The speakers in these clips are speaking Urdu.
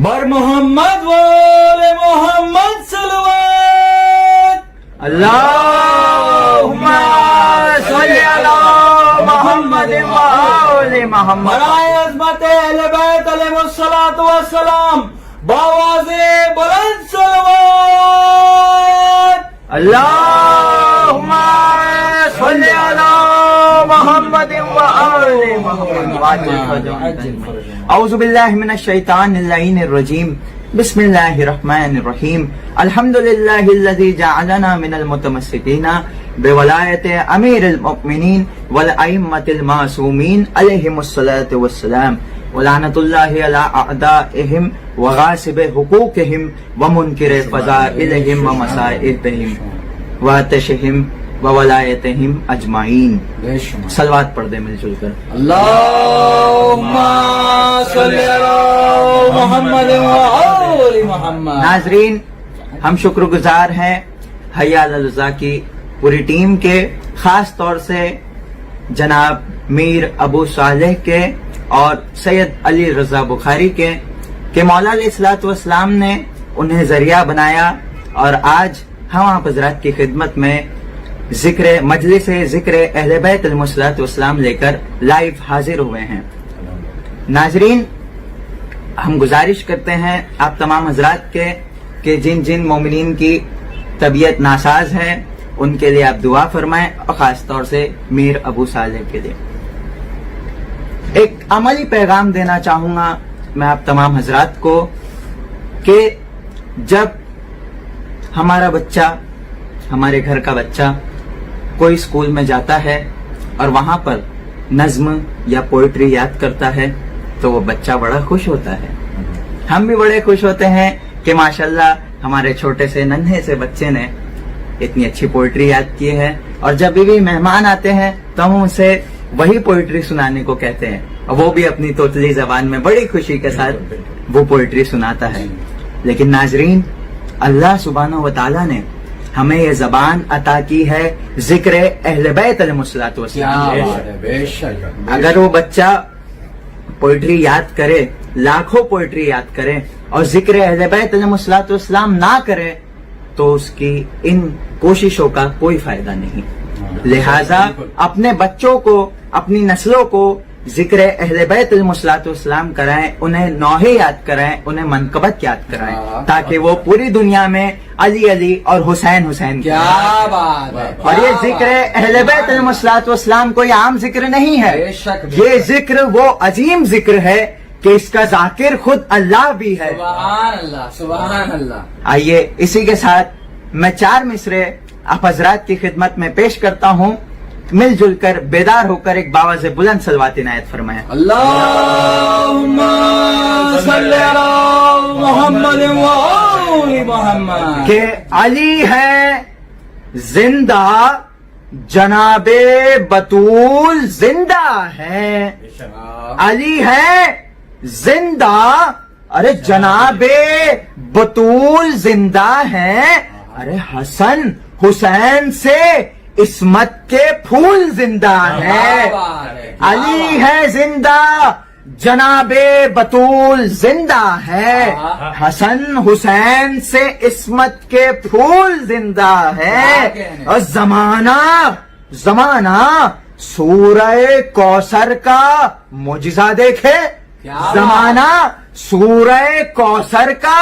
بر محمد وال محمد صلوات اللہم صلی علی محمد وآل محمد. برائے عظمت اہل بیت علیہ الصلوۃ والسلام بآواز بلند صلوات. اللہم صلی علی محمد وآل محمد. اعوذ باللہ من الشیطان اللعین الرجیم. بسم اللہ الرحمن الرحیم. الحمدللہ الذی جعلنا من المتمسکین بولایت امیر المؤمنین والائمۃ المعصومین علیہم الصلاۃ والسلام. ولعنۃ اللہ علی اعدائہم وغاصب حقوقہم ومنکر فضائلہم ومصائبہم واتشہم وولایتہم اجمعین. صلوات پڑھ دیں مل جل کر. اللہم صلی علی محمد وآل محمد. ناظرین، ہم شکر گزار ہیں حیا الرضا کی پوری ٹیم کے، خاص طور سے جناب میر ابو صالح کے اور سید علی رضا بخاری کے کہ مولا علیہ الصلوۃ والسلام نے انہیں ذریعہ بنایا اور آج ہم آپ حضرات کی خدمت میں مجلس ذکر اہل بیت علیہ الصلوۃ والسلام لے کر لائیو حاضر ہوئے ہیں. ناظرین، ہم گزارش کرتے ہیں آپ تمام حضرات کے کہ جن جن مومنین کی طبیعت ناساز ہے ان کے لیے آپ دعا فرمائیں، اور خاص طور سے میر ابو صالح کے لیے. ایک عملی پیغام دینا چاہوں گا میں آپ تمام حضرات کو کہ جب ہمارا بچہ، ہمارے گھر کا بچہ کوئی اسکول میں جاتا ہے اور وہاں پر نظم یا پوئٹری یاد کرتا ہے تو وہ بچہ بڑا خوش ہوتا ہے. ہم بھی بڑے خوش ہوتے ہیں کہ ماشاءاللہ ہمارے چھوٹے سے ننھے سے بچے نے اتنی اچھی پوئٹری یاد کی ہے. اور جب بھی مہمان آتے ہیں تو ہم اسے وہی پوئٹری سنانے کو کہتے ہیں، اور وہ بھی اپنی توتلی زبان میں بڑی خوشی کے ساتھ وہ پوئٹری سناتا ہے. لیکن ناظرین، اللہ سبحانہ و تعالیٰ نے ہمیں یہ زبان عطا کی ہے ذکر اہل بیت علیہ الصلوۃ والسلام. اگر وہ بچہ پوئٹری یاد کرے، لاکھوں پوئٹری یاد کرے، اور ذکر اہل بیت علیہ الصلوۃ والسلام نہ کرے تو اس کی ان کوششوں کا کوئی فائدہ نہیں. لہذا اپنے بچوں کو، اپنی نسلوں کو ذکر اہل بیت علیہ الصلوۃ والسلام کرائیں، انہیں نوحے یاد کرائیں، انہیں منقبت یاد کرائیں، تاکہ وہ پوری دنیا میں علی علی اور حسین حسین. کیا بات ہے. اور یہ ذکر اہل بیت علیہ الصلوۃ والسلام کوئی عام ذکر نہیں ہے. یہ ذکر وہ عظیم ذکر ہے کہ اس کا ذاکر خود اللہ بھی ہے. سبحان اللہ، سبحان اللہ. آئیے اسی کے ساتھ میں 4 مصرے آپ حضرات کی خدمت میں پیش کرتا ہوں. مل جل کر بیدار ہو کر ایک باواز بلند صلوات عنایت فرمائیں. اللہم صلی علی محمد وآل محمد. کہ علی ہے زندہ، جناب بطول زندہ ہے. علی ہے زندہ، ارے جناب بطول زندہ ہے. ارے حسن حسین سے عصمت کے پھول زندہ ہے. علی ہے زندہ، جناب بطول زندہ ہے. حسن حسین سے عصمت کے پھول زندہ ہے. اور زمانہ سورہ کوثر کا معجزہ دیکھے. زمانہ سورہ کوثر کا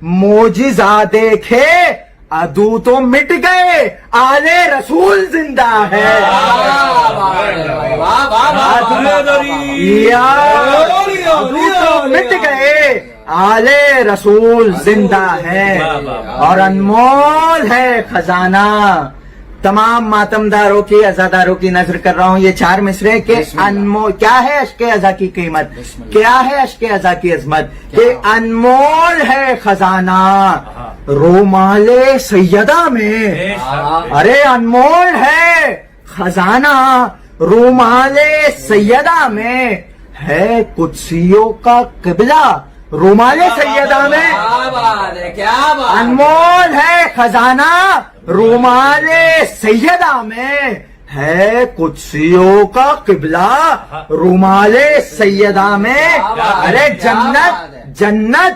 معجزہ دیکھے. عدو تو مٹ گئے، آل رسول زندہ ہے. عدو تو مٹ گئے، آل رسول زندہ ہے. اور انمول ہے خزانہ. تمام ماتمداروں کی، عزاداروں کی نظر کر رہا ہوں یہ 4 مصرے کہ انمول کیا ہے اشک عزا کی قیمت، کیا ہے اشک عزا کی عظمت. کہ انمول ہے خزانہ رومال سیدہ میں. ارے انمول ہے خزانہ رومال سیدہ میں. ہے قدسیوں کا قبلہ رومال سیدہ میں. انمول ہے خزانہ رومال سیدہ میں. ہے قدسیوں کا قبلہ رومال سیدہ میں. ارے جنت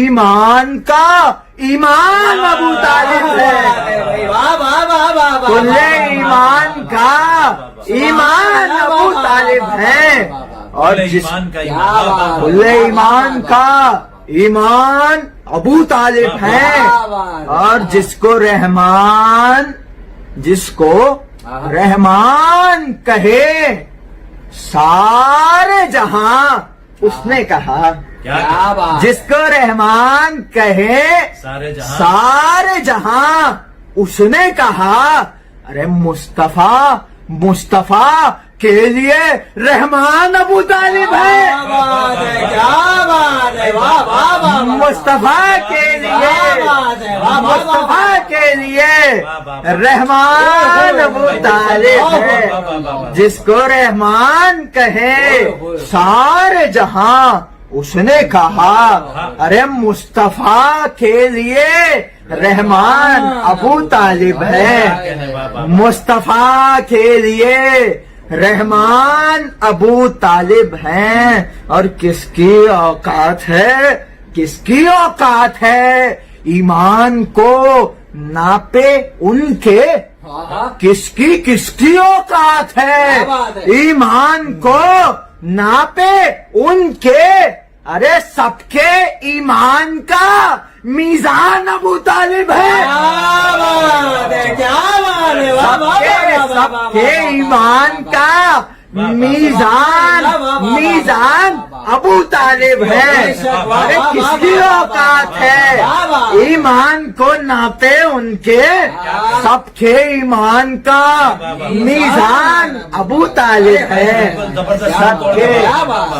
ایمان کا ایمان ابو طالب ہے. واہ واہ واہ واہ واہ. کل ایمان کا ایمان ابو طالب ہے. اور جس کل ایمان کا ایمان ابو طالب ہے. اور جس کو رحمان کہے سارے جہاں اس نے کہا. کیا بات. جس کو رحمان کہے سارے جہاں اس نے کہا. ارے مصطفیٰ کے لیے رحمان ابو طالب ہے. کیا بات ہے. واہ واہ واہ. مصطفیٰ کے لیے رحمان ابو طالب ہے. جس کو رحمان کہے سارے جہاں اس نے کہا. ارے مصطفیٰ کے لیے رحمان ابو طالب ہے. مصطفیٰ کے لیے رحمان ابو طالب ہیں. اور کس کی اوقات ہے ایمان کو ناپے ان کے. کس کی اوقات ہے ایمان کو ناپے ان کے. ارے سب کے ایمان کا میزان ابو طالب ہے. سب کے ایمان کا میزان ابو طالب ہے. ارے کس کی اوقات ہے ایمان کو ناپے ان کے. سب کے ایمان کا میزان ابو طالب ہے.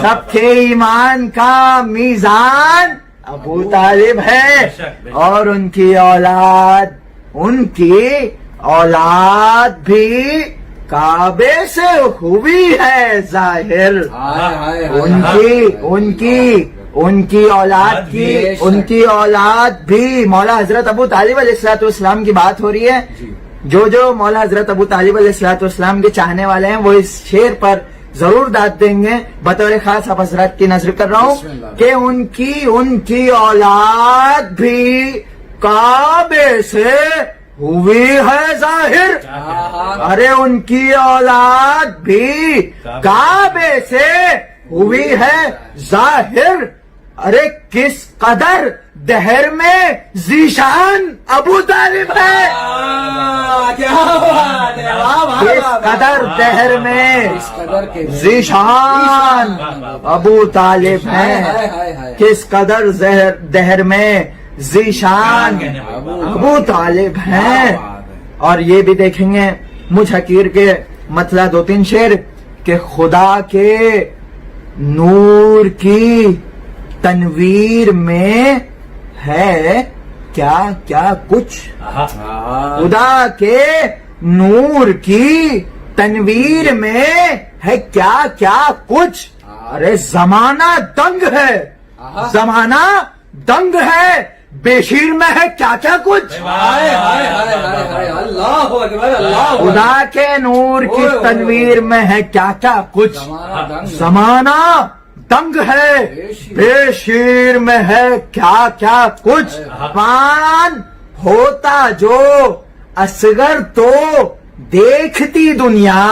سب کے ایمان کا میزان ابو طالب ہے. اور ان کی اولاد بھی کعبے سے ہوئی ہے ظاہر. ان کی اولاد بھی مولا حضرت ابو طالب علیہ الصلوۃ والسلام کی بات ہو رہی ہے. جو مولا حضرت ابو طالب علیہ الصلوۃ والسلام کے چاہنے والے ہیں وہ اس شعر پر ضرور داد دیں گے. بطور خاص آپ حضرات کی نظر کر رہا ہوں کہ ان کی اولاد بھی کعبے سے ہوئی ہے ظاہر. ارے ان کی اولاد بھی کعبے سے ہوئی ہے ظاہر. ارے کس قدر دہر میں ذیشان ابو طالب ہے. کس قدر دہر میں ذیشان ابو طالب ہے. کس قدر دہر میں ذیشان ابو طالب ہیں. اور یہ بھی دیکھیں گے مجھ حقیر کے مطلع 2-3 شعر کہ خدا کے نور کی تنویر میں ہے کیا کچھ. خدا کے نور کی تنویر میں ہے کیا کچھ. ارے زمانہ دنگ ہے بے شیر میں ہے کیا کچھ. خدا کے نور کی تنویر میں ہے کیا کچھ. زمانہ دنگ ہے بے شیر میں ہے کیا کچھ. پان ہوتا جو اصغر تو دیکھتی دنیا.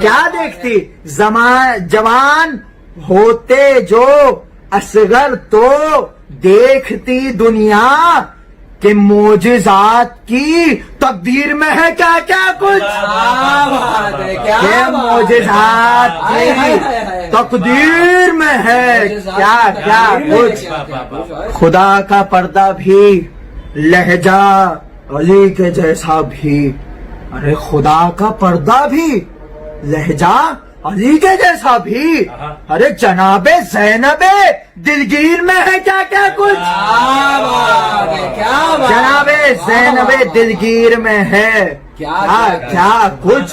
کیا دیکھتی. جوان ہوتے جو اصغر تو دیکھتی دنیا کہ معجزات کی تقدیر میں ہے کیا کچھ. کہ معجزات کی تقدیر میں ہے کیا کچھ. خدا کا پردہ بھی لہجہ علی کے جیسا بھی. ارے خدا کا پردہ بھی لہجہ علی کے جیسا بھی. ارے جناب زینب دلگیر میں ہے کیا کچھ. جناب زینب دلگیر میں ہے کیا کچھ.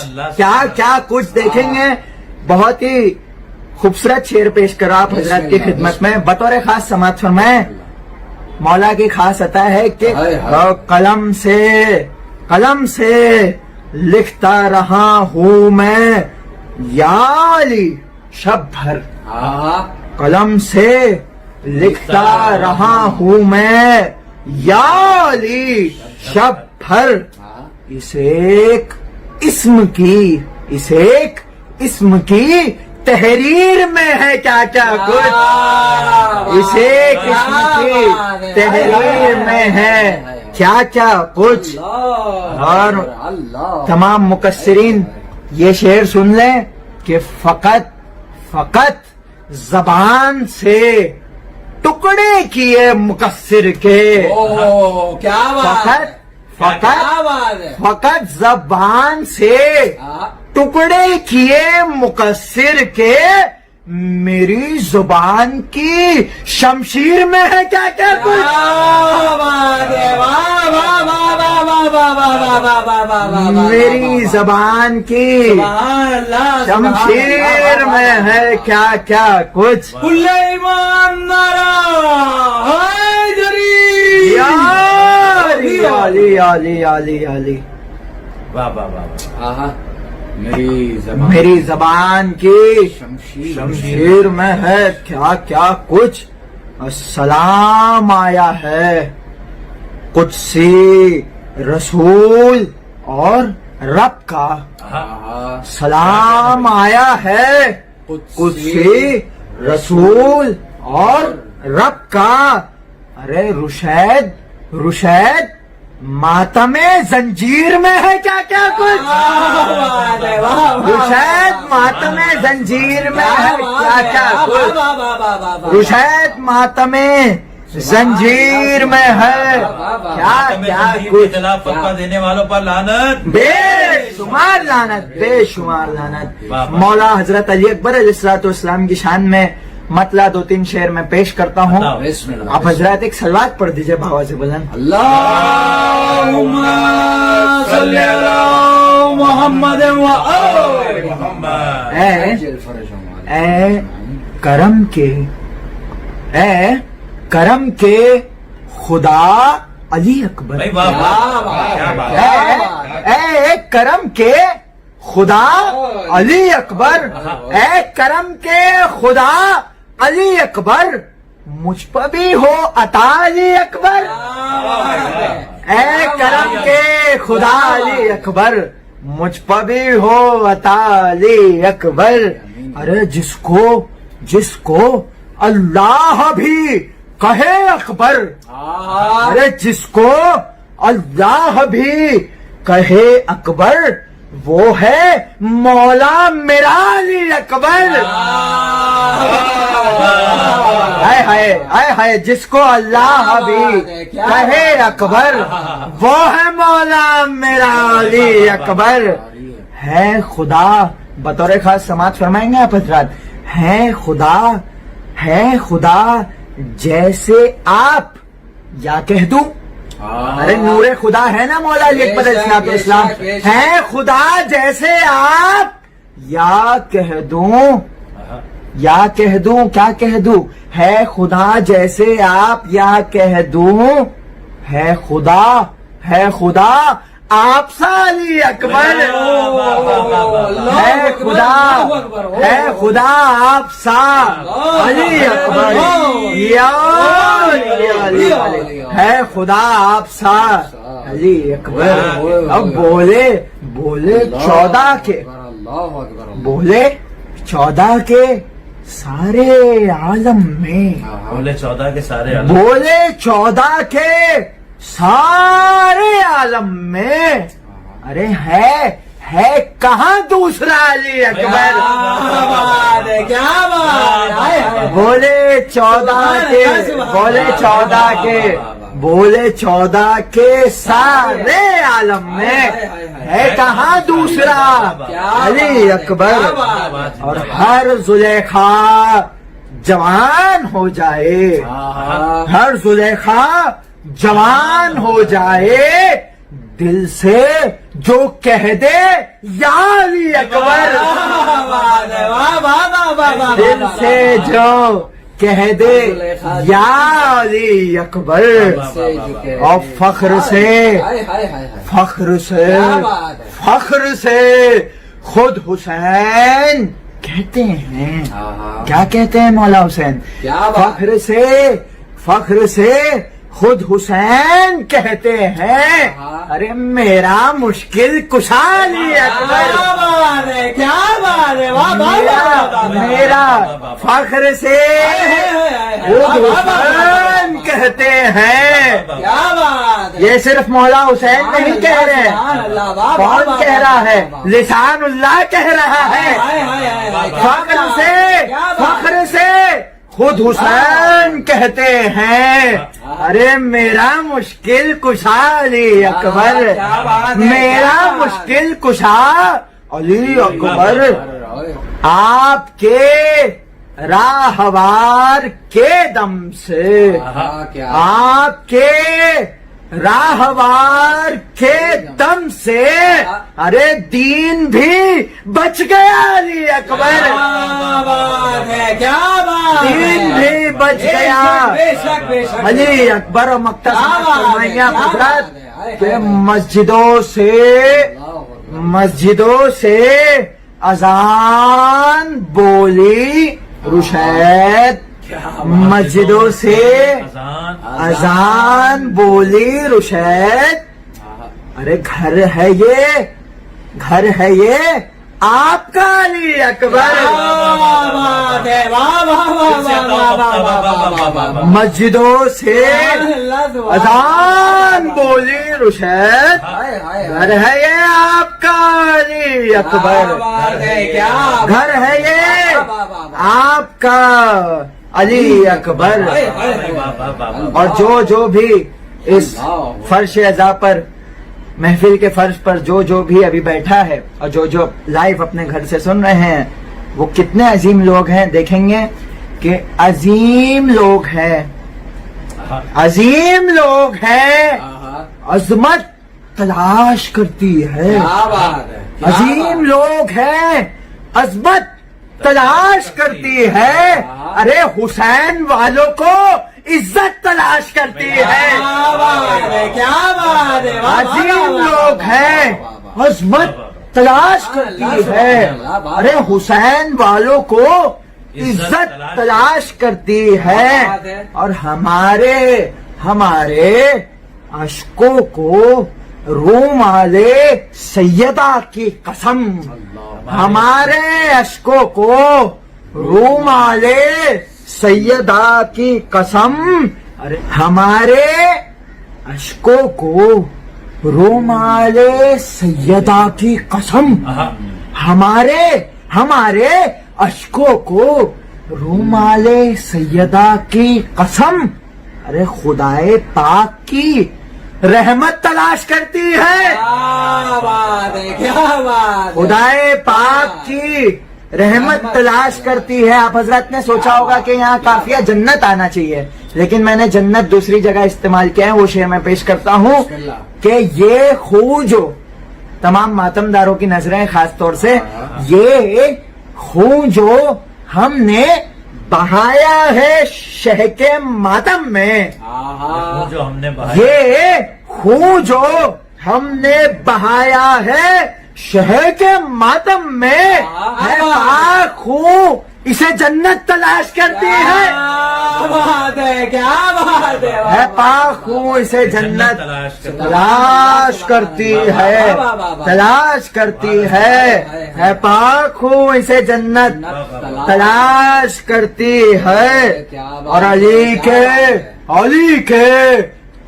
دیکھیں گے بہت ہی خوبصورت شعر پیش کرو آپ حضرات کی خدمت میں. بطور خاص سماعت فرمائیں. مولا کی خاص عطا ہے کہ قلم سے لکھتا رہا ہوں میں یا علی شب بھر. قلم سے لکھتا رہا ہوں میں یا علی شب بھر اس ایک اسم کی تحریر میں ہے کیا کیا کچھ، اس ایک اسم کی تحریر میں ہے کیا کیا کچھ. اور تمام مقصرین یہ شعر سن لیں کہ فقط زبان سے ٹکڑے کیے مقصر کے، کیا فقط زبان سے ٹکڑے کیے مقصر کے، میری زبان کی شمشیر میں ہے کیا کیا کچھ، میری زبان کی شمشیر میں ہے کیا کیا کچھ. کل ایمان نعرہ حیدری، یا علی علی علی علی علی. واہ واہ واہ، میری زبان کی شمشیر میں ہے کیا کیا کچھ. السلام آیا ہے قدسی رسول اور رب کا، سلام آیا ہے قدسی رسول اور رب کا. ارے رشید ماتم زنجیر میں ہے کیا کیا کچھ، رشید ماتم زنجیر میں ہے کیا کیا کچھ، رشید ماتم زنجیر میں ہے کیا کیا کچھ. فتویٰ دینے والوں پر لعنت، بے شمار لعنت. مولا حضرت علی اکبر علیہ الصلوۃ والسلام کی شان میں مطلع 2-3 شعر میں پیش کرتا ہوں. آپ حضرات ایک سلوات پڑھ دیجئے بھاوا سے بلند. اللہم صلی علی محمد و آل محمد. اے کرم کے خدا علی اکبر، بھائی واہ واہ، کیا بات ہے. اے کرم کے خدا علی اکبر، اے کرم کے خدا علی اکبر، مجھ پر بھی ہو عطا علی اکبر. اے کرم کے خدا علی اکبر، مجھ پر بھی ہو عطا علی اکبر. ارے جس کو اللہ بھی کہے اکبر، ارے جس کو اللہ بھی کہے اکبر، وہ ہے مولا میرا علی اکبر. ہائے جس کو اللہ بھی کہے اکبر، وہ ہے مولا میرا علی اکبر. ہے خدا، بطور خاص سماعت فرمائیں گے آپ حضرات، ہے خدا جیسے آپ، یا کہہ دوں، ارے نور خدا ہے نا مولا علی اکبر علیہ الصلوۃ والسلام، ہے خدا جیسے آپ، یا کہہ دوں کیا کہہ دوں، ہے خدا جیسے آپ یا کہہ دوں، ہے خدا آپ سا علی اکبر، ہے خدا آپ سا علی اکبر، یا علی ہے خدا آپ سا علی اکبر. اب بولے 14 کے سارے عالم میں، بولے 14 کے سارے عالم، بولے 14 کے سارے عالم میں، ارے ہے کہاں دوسرا علی اکبر. بولے 14 کے سارے عالم میں، ہے کہاں دوسرا علی اکبر. اور ہر زلیخا جوان ہو جائے، ہر زلیخا جوان ہو جائے، دل سے جو کہہ دے یا علی اکبر، دل سے جو کہہ دے یا علی اکبر. اور فخر سے خود حسین کہتے ہیں آہا، کیا کہتے ہیں مولا حسین؟ کیا بات؟ فخر سے خود حسین کہتے ہیں آہا۔ ارے میرا مشکل کشا علی اکبر، کیا بات ہے، کیا بات ہے، واہ واہ واہ واہ واہ۔ میرا فخر سے خود حسین کہتے ہیں۔ کیا بات ہے، یہ صرف مولا حسین نہیں کہہ رہے سبحان اللہ، واہ واہ کون واہ کہہ واہ رہا ہے؟ واہ واہ۔ لسان اللہ کہہ رہا ہے۔ ہائے ہائے ہائے ہائے، فخر سے خود حسین کہتے ہیں ارے میرا مشکل کشا علی اکبر، کیا بات ہے، میرا کیا بات ہے۔ مشکل کشا علی اکبر، آپ کے راہوار کے دم سے، آپ کے راہوار کے دم سے ارے دین بھی بچ گیا علی اکبر، کیا بات ہے، کیا بات ہے، دین بھی بچ گیا۔ بے شک بے شک۔ علی اکبر و مختصر فرمائیں آپ حضرات کہ مسجدوں سے اذان بولی رشید، مسجدوں سے اذان بولی رشید، ارے گھر ہے یہ آپ کا علی اکبر، مسجدوں سے اذان بولی رشید، گھر ہے یہ آپ کا علی اکبر، گھر ہے یہ آپ کا علی اکبر۔ اور جو بھی اس فرش اعضا پر، محفل کے فرش پر جو بھی ابھی بیٹھا ہے اور جو لائیو اپنے گھر سے سن رہے ہیں، وہ کتنے عظیم لوگ ہیں دیکھیں گے کہ عظیم لوگ ہیں، عظیم لوگ ہیں، عظمت تلاش کرتی ہے، عظیم لوگ ہیں، عظمت تلاش کرتی ہے، ارے حسین والوں کو عزت تلاش کرتی ہے، کیا بات ہے، عظیم لوگ ہیں، عظمت تلاش کرتی ہے، ارے حسین والوں کو عزت تلاش کرتی ہے، اور ہمارے اشکوں کو رومال سیدہ کی قسم، ہمارے اشکوں کو رومال سیدہ کی قسم، ارے ہمارے اشکوں کو رومال سیدہ کی قسم، ہمارے اشکوں کو رومال سیدہ کی قسم، ارے خدائے پاک کی رحمت تلاش کرتی ہے، کیا بات ہے، کیا بات ہے، خدائے پاک کی رحمت تلاش کرتی ہے۔ آپ حضرات نے سوچا ہوگا کہ یہاں قافیہ جنت آنا چاہیے، لیکن میں نے جنت دوسری جگہ استعمال کیا ہے، وہ شعر میں پیش کرتا ہوں کہ یہ خون جو تمام ماتمداروں کی نظریں خاص طور سے، یہ خون جو ہم نے بہایا ہے شہ کے ماتم میں، جو ہم نے یہ خون جو ہم نے بہایا ہے شہر کے ماتم میں، ہے پاک خون اسے جنت تلاش کرتی ہے، کیا بات ہے، کیا بات ہے پاک خون اسے جنت تلاش کرتی ہے، تلاش کرتی ہے پاک خون اسے جنت تلاش کرتی ہے، اور علی کے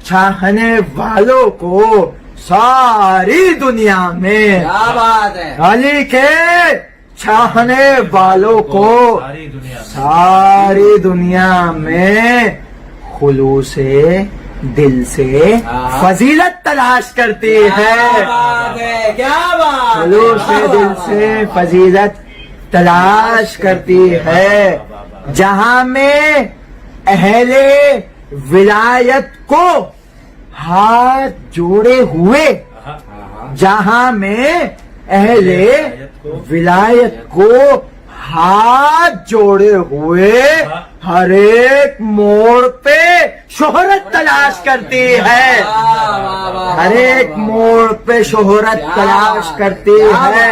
چاہنے والوں کو ساری دنیا میں، کیا بات ہے، علی کے چاہنے والوں کو ساری دنیا میں خلوص دل سے فضیلت تلاش کرتی ہے، کیا بات ہے، کیا بات ہے، خلوص دل سے فضیلت تلاش کرتی ہے، جہاں میں اہل ولایت کو ہاتھ جوڑے ہوئے، جہاں میں اہل ولایت کو ہاتھ جوڑے ہوئے ہر ایک موڑ پہ شہرت تلاش کرتی ہے، ہر ایک موڑ پہ شہرت تلاش کرتی ہے،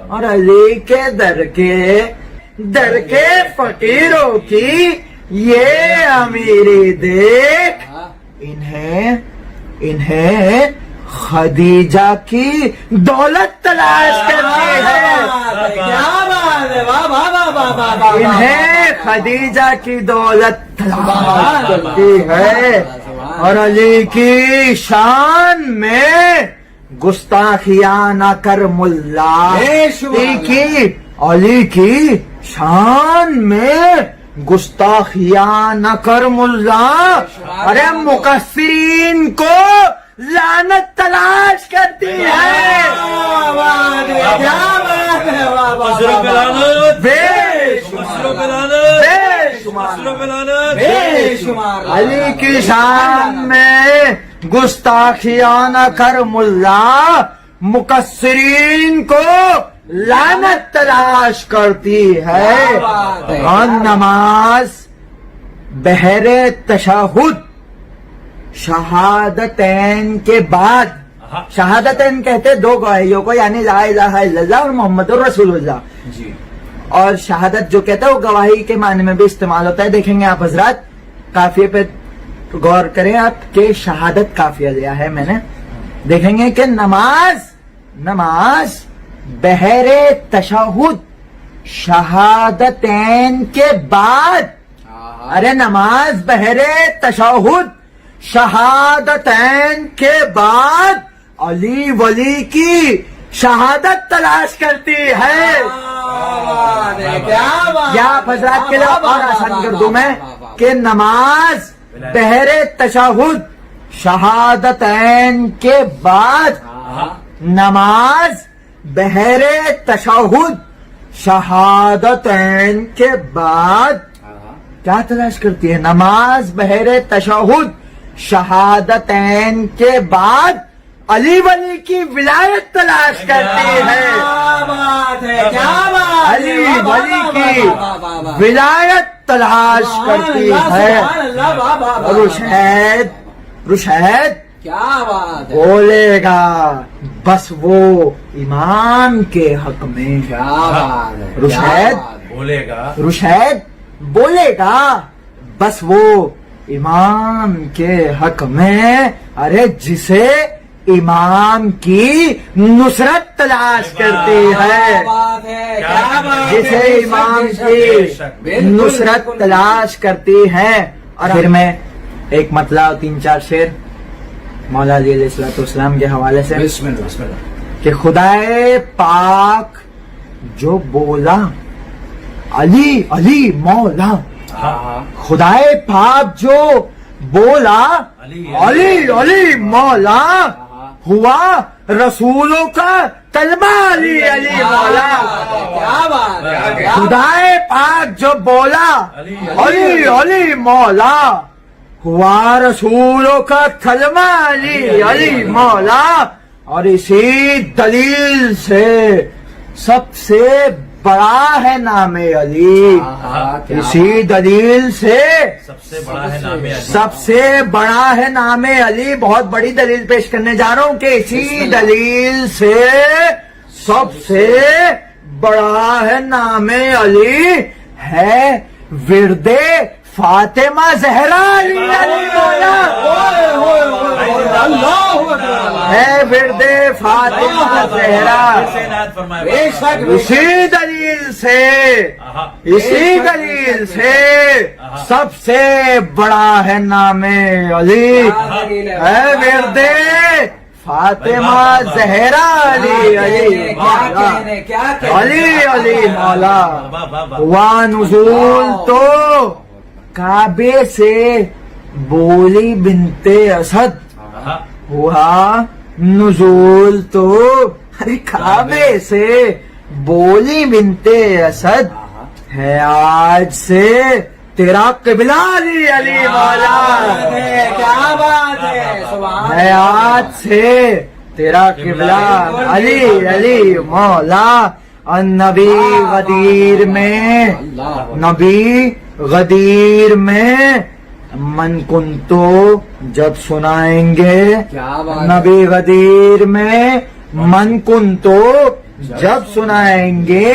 اور علی کے در کے در کے فقیروں کی یہ امیری دیکھ. انہیں خدیجہ کی دولت تلاش کرتی ہے. کیا بات ہے, واہ واہ واہ واہ واہ واہ. انہیں خدیجہ کی دولت تلاش کرتی ہے اور علی کی شان میں گستاخیاں نہ کر ملا. علی کی شان میں گستاخیاں نہ کر ملا. ارے مقصرین کو لعنت تلاش کرتی ہے. کیا بات ہے, واہ واہ مصروں پہ لعنت, بے مصروں پہ لعنت, بے مصروں پہ لعنت. بے شمار. علی کی شان میں گستاخیاں نہ کر ملا, مقصرین کو لعنت تلاش کرتی ہے. اور نماز بحر تشہد شہادتین کے بعد, شہادتین کہتے دو گواہیوں کو, یعنی لا الہ الا اللہ اور محمد رسول اللہ. جی, اور شہادت جو کہتا ہے وہ گواہی کے معنی میں بھی استعمال ہوتا ہے. دیکھیں گے آپ حضرات, قافیے پہ غور کریں آپ کہ شہادت قافیہ دیا ہے میں نے. دیکھیں گے کہ نماز بحر تشہد شہادتین کے بعد. ارے نماز بحر تشہد شہادتین کے بعد علی ولی کی شہادت تلاش کرتی ہے. یا آپ حضرات کے لیے اور آسان کر دوں میں کہ نماز بحر تشہد شہادتین کے بعد, نماز بحر تشہد شہادتین کے بعد کیا تلاش کرتی ہے؟ نماز بحر تشہد شہادتین کے بعد علی ولی کی ولایت تلاش کرتی ہے. کیا بات ہے, کیا بات ہے, علی ولی کی ولایت تلاش کرتی ہے. رشید کیا بات ہے, بولے گا بس وہ امام کے حق میں. کیا بات ہے, رشید بولے گا, رشید بولے گا بس وہ امام کے حق میں. ارے جسے امام کی نصرت تلاش کرتی ہے, جسے امام کی نصرت تلاش کرتی ہے. اور پھر میں ایک مطلع 3-4 شعر مولا علی علیہ الصلوۃ والسلام کے حوالے سے. بسم اللہ, بسم اللہ. کہ خدائے پاک جو بولا علی علی مولا, خدائے پاک جو بولا علی علی مولا, ہوا رسولوں کا طلبہ علی علی مولا. کیا بات ہے, خدائے پاک جو بولا علی علی مولا, ہوا رسولوں کا طلبہ علی علی مولا. اور اسی دلیل سے سب سے بڑا ہے نام علی. اسی دلیل سے سب سے بڑا ہے نام علی. سب سے بڑا ہے نام علی. بہت بڑی دلیل پیش کرنے جا رہا ہوں کہ اسی دلیل سے سب سے بڑا ہے نام علی. ہے ورد فاطمہ زہرا علی علی مولا. ہے ورد فاطمہ زہرا. اسی دلیل سے اسی دلیل سے سب سے بڑا ہے نام علی. ہے ورد فاطمہ زہرا علی علی مولا. علی علی مولا. ہوا نزول تو کعبے سے بولی بنت اسد. ہوا نزول تو ارے کعبے سے بولی بنت اسد. ہے آج سے تیرا قبلہ علی علی مولا. کیا بات ہے, ہے آج سے تیرا قبلہ علی علی مولا. النبی غدیر میں, نبی غدیر میں من کن تو جب سنائیں گے. نبی غدیر میں من کن تو جب سنائیں گے.